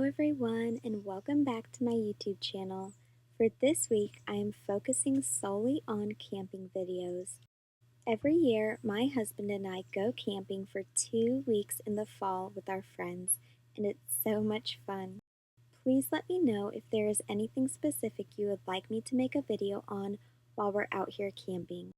everyone, and welcome back to my YouTube channel. For this week, I am focusing solely on camping videos. Every year, my husband and I go camping for 2 weeks in the fall with our friends, and it's so much fun. Please let me know if there is anything specific you would like me to make a video on while we're out here camping.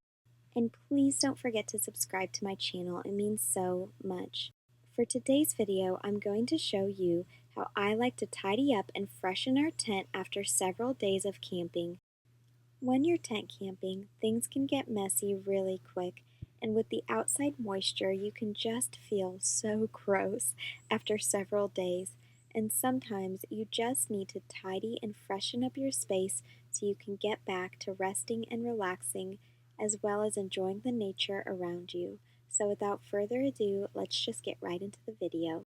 And please don't forget to subscribe to my channel, it means so much. For today's video, I'm going to show you how I like to tidy up and freshen our tent after several days of camping. When you're tent camping, things can get messy really quick, and with the outside moisture, you can just feel so gross after several days. And sometimes you just need to tidy and freshen up your space so you can get back to resting and relaxing, as well as enjoying the nature around you. So without further ado, let's just get right into the video.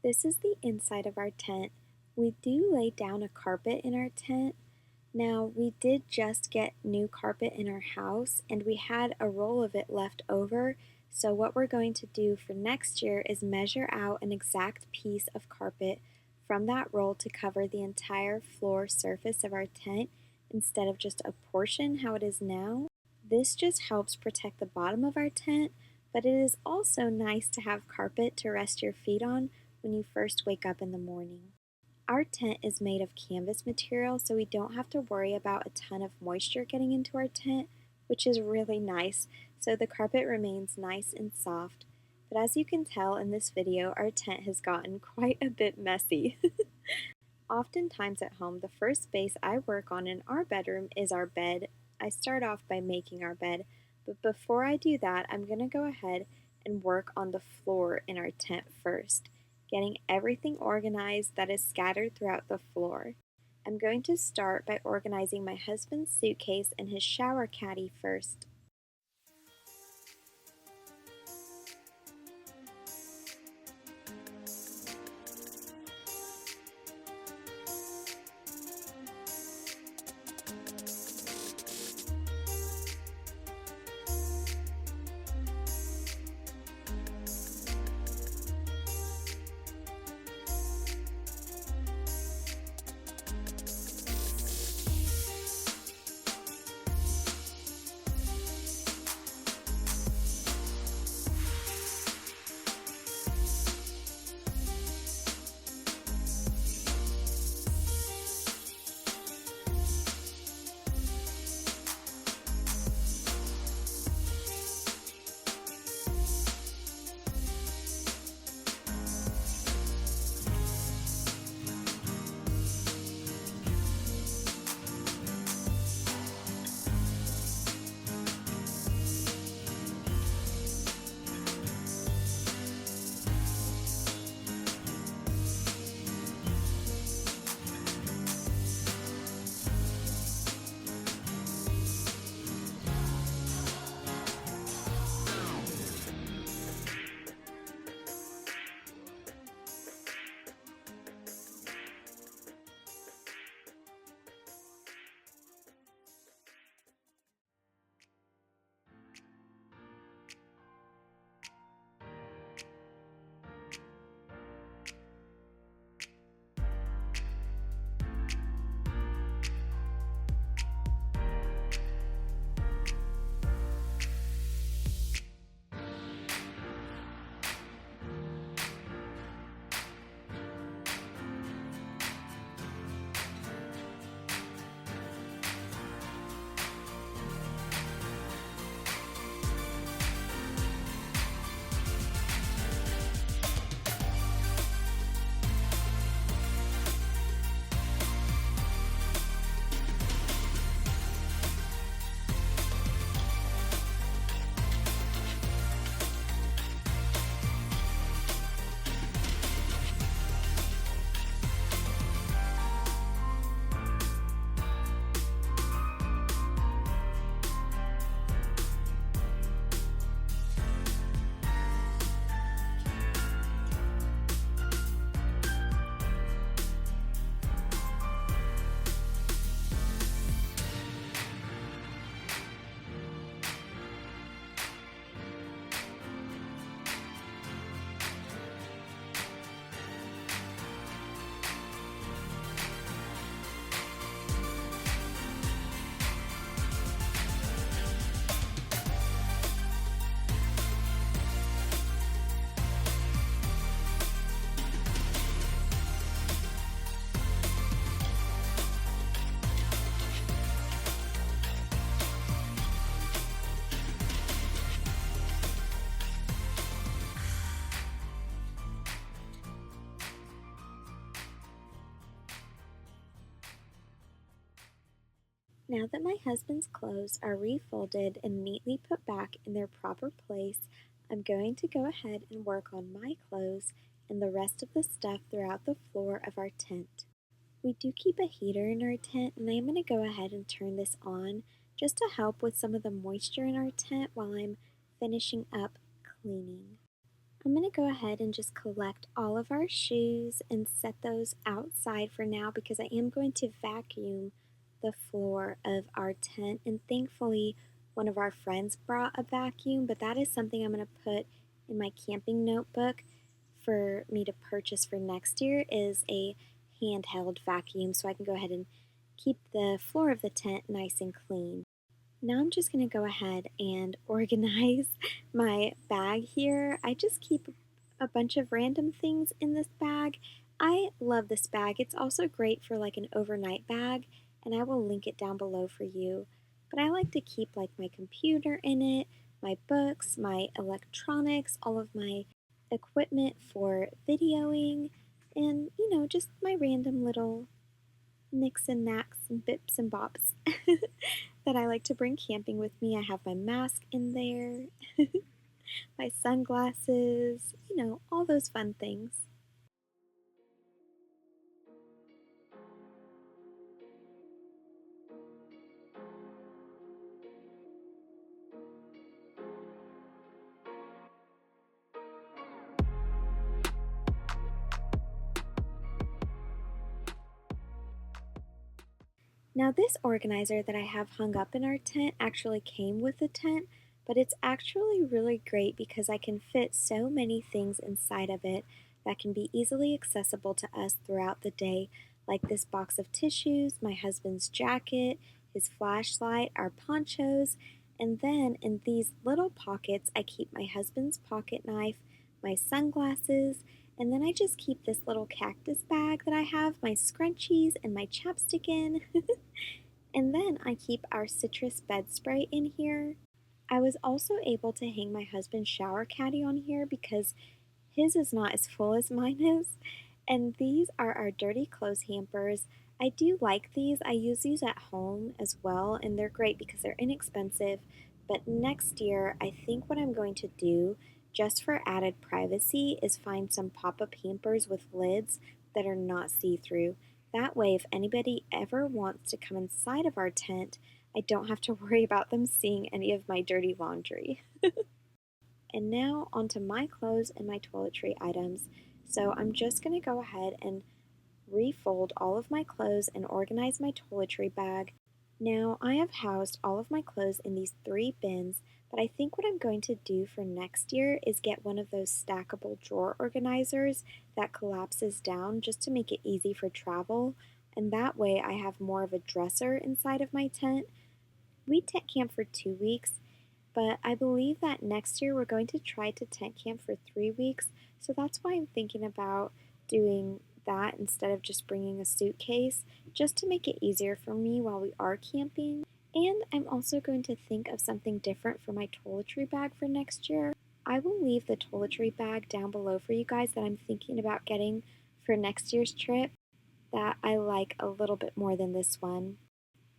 This is the inside of our tent. We do lay down a carpet in our tent. Now, we did just get new carpet in our house, and we had a roll of it left over. So what we're going to do for next year is measure out an exact piece of carpet from that roll to cover the entire floor surface of our tent instead of just a portion how it is now. This just helps protect the bottom of our tent, but it is also nice to have carpet to rest your feet on when you first wake up in the morning. Our tent is made of canvas material, so we don't have to worry about a ton of moisture getting into our tent, which is really nice, so the carpet remains nice and soft. But as you can tell in this video, our tent has gotten quite a bit messy. Oftentimes at home, the first space I work on in our bedroom is our bed. I start off by making our bed, but before I do that, I'm going to go ahead and work on the floor in our tent first, getting everything organized that is scattered throughout the floor. I'm going to start by organizing my husband's suitcase and his shower caddy first. Now that my husband's clothes are refolded and neatly put back in their proper place, I'm going to go ahead and work on my clothes and the rest of the stuff throughout the floor of our tent. We do keep a heater in our tent, and I'm going to go ahead and turn this on just to help with some of the moisture in our tent while I'm finishing up cleaning. I'm going to go ahead and just collect all of our shoes and set those outside for now because I am going to vacuum the floor of our tent. And thankfully, one of our friends brought a vacuum, but that is something I'm going to put in my camping notebook for me to purchase for next year is a handheld vacuum so I can go ahead and keep the floor of the tent nice and clean. Now I'm just going to go ahead and organize my bag here. I just keep a bunch of random things in this bag. I love this bag. It's also great for like an overnight bag, and I will link it down below for you. But I like to keep like my computer in it, my books, my electronics, all of my equipment for videoing, and just my random little nicks and knacks and bips and bops that I like to bring camping with me. I have my mask in there, my sunglasses, all those fun things. Now, this organizer that I have hung up in our tent actually came with the tent, but it's actually really great because I can fit so many things inside of it that can be easily accessible to us throughout the day, like this box of tissues, my husband's jacket, his flashlight, our ponchos, and then in these little pockets, I keep my husband's pocket knife, my sunglasses, and then I just keep this little cactus bag that I have my scrunchies and my chapstick in. And then I keep our citrus bed spray in here. I was also able to hang my husband's shower caddy on here because his is not as full as mine is. And these are our dirty clothes hampers. I do like these. I use these at home as well, and they're great because they're inexpensive. But next year, I think what I'm going to do, just for added privacy, is find some pop up hampers with lids that are not see through. That way, if anybody ever wants to come inside of our tent, I don't have to worry about them seeing any of my dirty laundry. And now onto my clothes and my toiletry items. So I'm just going to go ahead and refold all of my clothes and organize my toiletry bag. Now I have housed all of my clothes in these 3 bins, but I think what I'm going to do for next year is get one of those stackable drawer organizers that collapses down just to make it easy for travel. And that way I have more of a dresser inside of my tent. We tent camp for 2 weeks, but I believe that next year we're going to try to tent camp for 3 weeks. So that's why I'm thinking about doing that instead of just bringing a suitcase, just to make it easier for me while we are camping. And I'm also going to think of something different for my toiletry bag for next year. I will leave the toiletry bag down below for you guys that I'm thinking about getting for next year's trip that I like a little bit more than this one.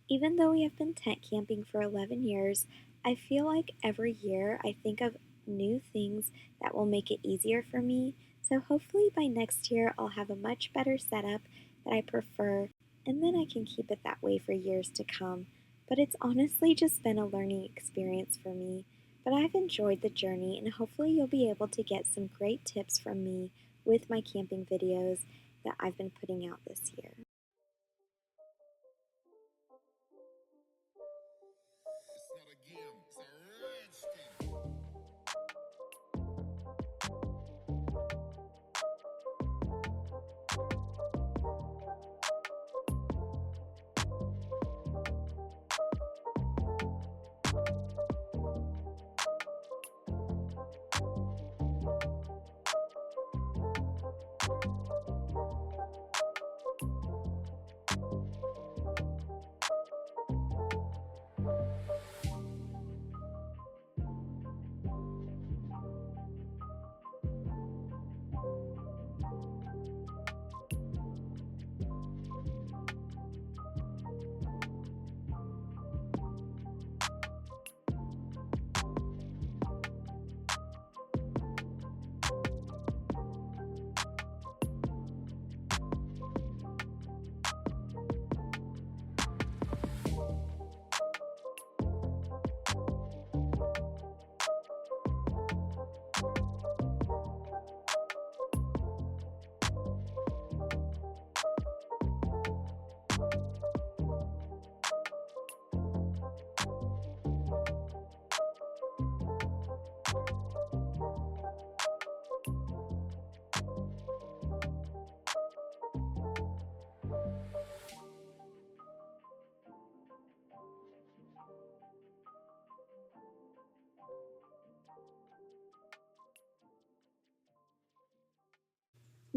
Even though we have been tent camping for 11 years, I feel like every year I think of new things that will make it easier for me. So hopefully by next year I'll have a much better setup that I prefer, and then I can keep it that way for years to come. But it's honestly just been a learning experience for me. But I've enjoyed the journey, and hopefully you'll be able to get some great tips from me with my camping videos that I've been putting out this year.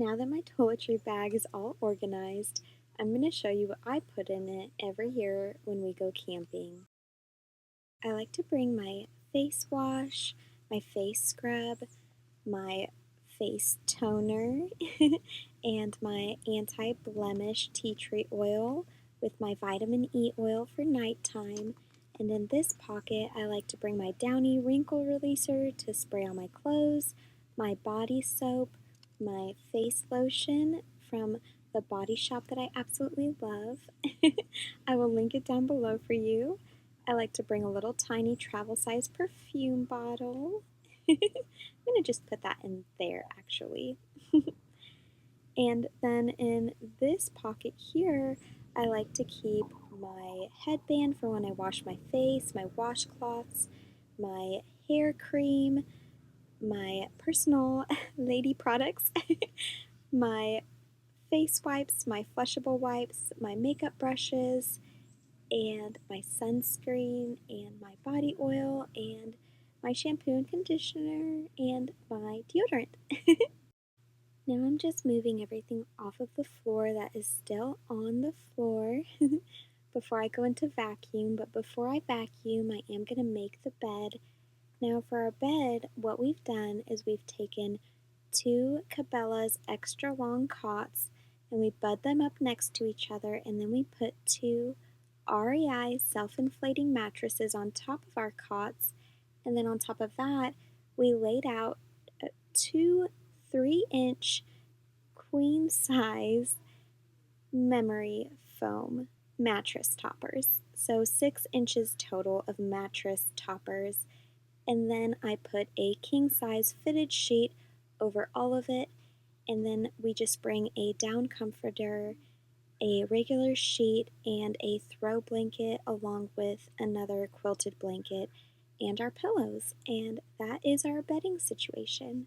Now that my toiletry bag is all organized, I'm going to show you what I put in it every year when we go camping. I like to bring my face wash, my face scrub, my face toner, and my anti-blemish tea tree oil with my vitamin E oil for nighttime. And in this pocket, I like to bring my Downy wrinkle releaser to spray on my clothes, my body soap, my face lotion from the body shop that I absolutely love. I will link it down below for you. I like to bring a little tiny travel size perfume bottle. I'm going to just put that in there actually. And then in this pocket here, I like to keep my headband for when I wash my face, my washcloths, my hair cream, my personal lady products, my face wipes, my flushable wipes, my makeup brushes, and my sunscreen, and my body oil, and my shampoo and conditioner, and my deodorant. Now I'm just moving everything off of the floor that is still on the floor before I go into vacuum. But before I vacuum, I am going to make the bed. Now for our bed, what we've done is we've taken two Cabela's extra long cots and we bud them up next to each other, and then we put two REI self-inflating mattresses on top of our cots, and then on top of that we laid out two 3-inch queen size memory foam mattress toppers. So 6 inches total of mattress toppers. And then I put a king size fitted sheet over all of it. And then we just bring a down comforter, a regular sheet, and a throw blanket along with another quilted blanket and our pillows. And that is our bedding situation.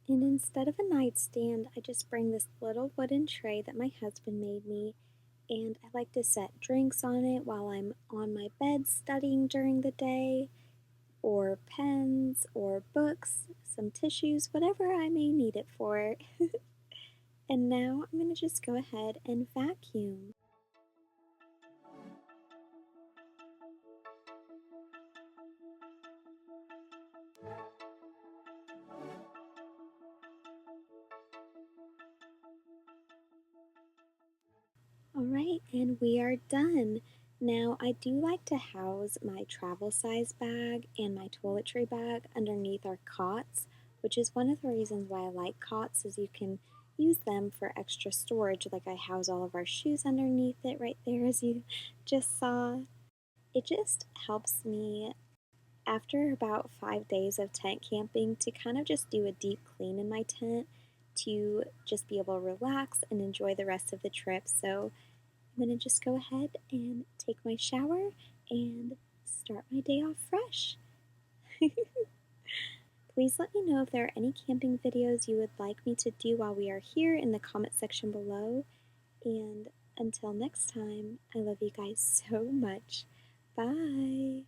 And instead of a nightstand, I just bring this little wooden tray that my husband made me, and I like to set drinks on it while I'm on my bed studying during the day, or pens, or books, some tissues, whatever I may need it for. And now I'm going to just go ahead and vacuum. Alright, and we are done. Now, I do like to house my travel size bag and my toiletry bag underneath our cots, which is one of the reasons why I like cots, is you can use them for extra storage. Like I house all of our shoes underneath it right there, as you just saw. It just helps me after about 5 days of tent camping to kind of just do a deep clean in my tent to just be able to relax and enjoy the rest of the trip. So I'm going to just go ahead and take my shower and start my day off fresh. Please let me know if there are any camping videos you would like me to do while we are here in the comment section below. And until next time, I love you guys so much. Bye!